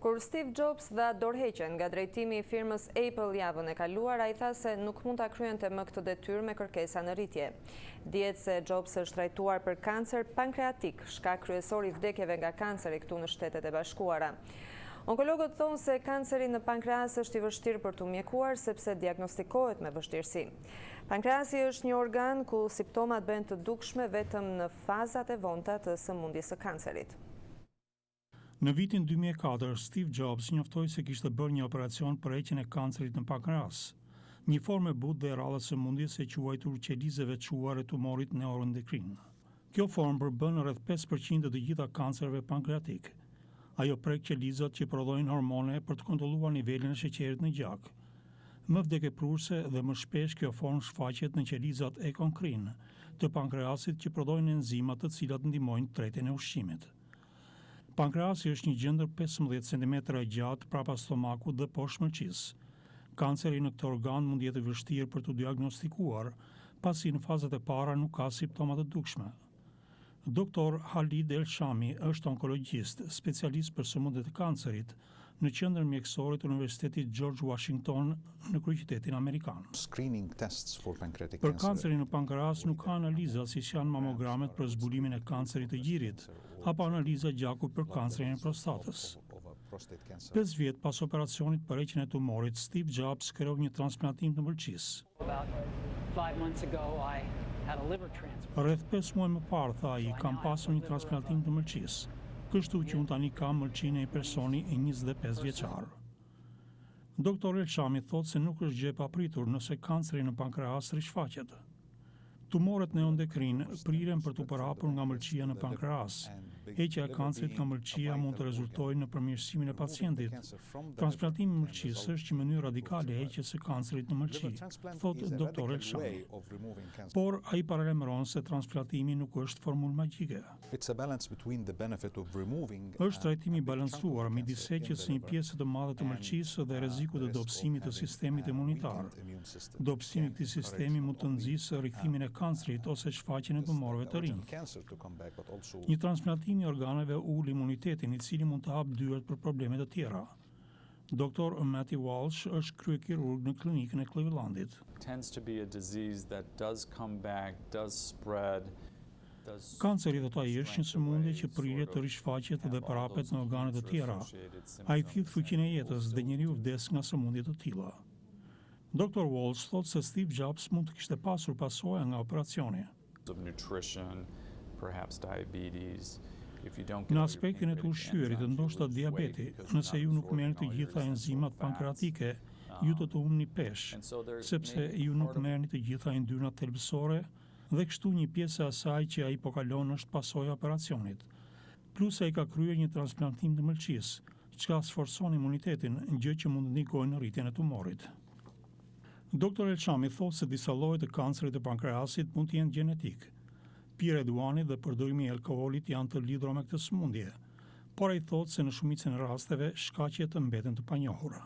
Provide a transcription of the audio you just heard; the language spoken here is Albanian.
Kur Steve Jobs dha dorëheqjen nga drejtimi I firmës Apple javën e kaluar, ai tha se nuk mund ta kryente më këtë detyrë me kërkesa në rritje. Dihet se Jobs është trajtuar për kancer pankreatik, shkak kryesor I vdekjeve nga kanceri këtu në Shtetet e Bashkuara. Onkologët thonë se kanceri në pankreas është I vështirë për t'u mjekuar sepse diagnostikohet me vështirësi. Pankreasi është një organ ku simptomat bëhen të dukshme vetëm në fazat e vonta të sëmundjes së kancerit. Në vitin 2004, Steve Jobs njoftoi se kishte bërë një operacion për heqjen e kancerit në pankreas, një formë e butë dhe rrallë sëmundjes e quajtur qelizeve të çuar e tumorit neuroendokrin. Kjo formë përbën rreth 5% të gjitha kancereve pankreatik. Ajo prek qelizat që prodhojnë hormone për të kontrolluar nivelin e sheqerit në gjak. Më vdekëpruese dhe më shpesh kjo formë shfaqet në qelizat ekokrin të pankreasit që prodhojnë enzima të cilat ndihmojnë tretjen e ushqimit. Pankreasi është një gjendër 15 cm e gjatë prapa stomakut dhe poshtë mëlçisë. Kanceri në këtë organ mund jetë vështirë për t'u diagnostikuar, pasi në fazat e para nuk ka simptoma të dukshme. Dr. Khalid El-Shami është onkologjist, specialist për sëmundjet e kancerit në qendrën mjekësore të Universitetit George Washington në kryeqytetin amerikan. Për kancerin në pankreas nuk ka analiza siç janë mamogramet për zbulimin e kancerit të gjirit apo analiza gjakut për kancerin e prostatës. 5 vjet pas operacionit për heqjen e tumorit, Steve Jobs krijoi një transplantim të mëlçisë. Rreth 5 muaj më parë, tha ai, kam pasur një transplantim të mëlçisë. Kështu që unë tani kam mëlçinë e personi e 25 vjeçar. Dr. El-Shami thotë se nuk është gjë e papritur nëse kanceri në pankreas rishfaqet. Tumoret neuroendokrin priren për t'u përhapur nga mëlçia në pankreas. Heqja e kancerit nga mëlçia mund të rezultojë në përmirësimin e pacientit. Transplantimi I mëlçisë është një mënyrë radikale e heqjes së kancerit në mëlçi, thotë Dr. El-Shami. Por ai paralajmëron se transplantimi nuk është formulë magjike. Është trajtim I balancuar midis heqjes së një pjese të madhe të mëlçisë dhe rrezikut të dobësimit të sistemit imunitar. Dobësimi I këtij sistemi mund të nxjisë rikthimin e kancerit ose shfaqjen e tumorëve të rinj. Një transplantim I organeve ul imunitetin I cili mund të hapë dyert për probleme të tjera. Dr. Matthew Walsh është kryekirurg në klinikën e Clevelandit. Kanceri thotë ai është një sëmundje që priret të rishfaqet dhe përhapet në organe të tjera. Ai thith fuqinë e jetës dhe njeriu vdes nga sëmundje të tilla. Dr. Walsh thotë se Steve Jobs mund të kishte pasur pasoja nga operacioni. Në aspektin e të ushqyerit, ndoshta diabeti, nëse ju nuk merrni të gjitha enzimat pankreatike, ju do të humni peshë, sepse ju nuk merrni të gjitha yndyrnat thelbësore dhe kështu një pjesë e asaj që ai po kalon është pasoja e operacionit. Plus ai ka kryer një transplantim të mëlçisë, çka sforcon imunitetin, gjë që mund të ndikojë në rritjen e tumorit. Dr. El-Shami thotë se disa lloje të kancerit të pankreasit mund të jenë gjenetik. Pirja e duanit dhe përdorimi I alkoolit janë të lidhura me këtë sëmundje, por ai thotë se në shumicën e rasteve shkaqjet mbeten të panjohura.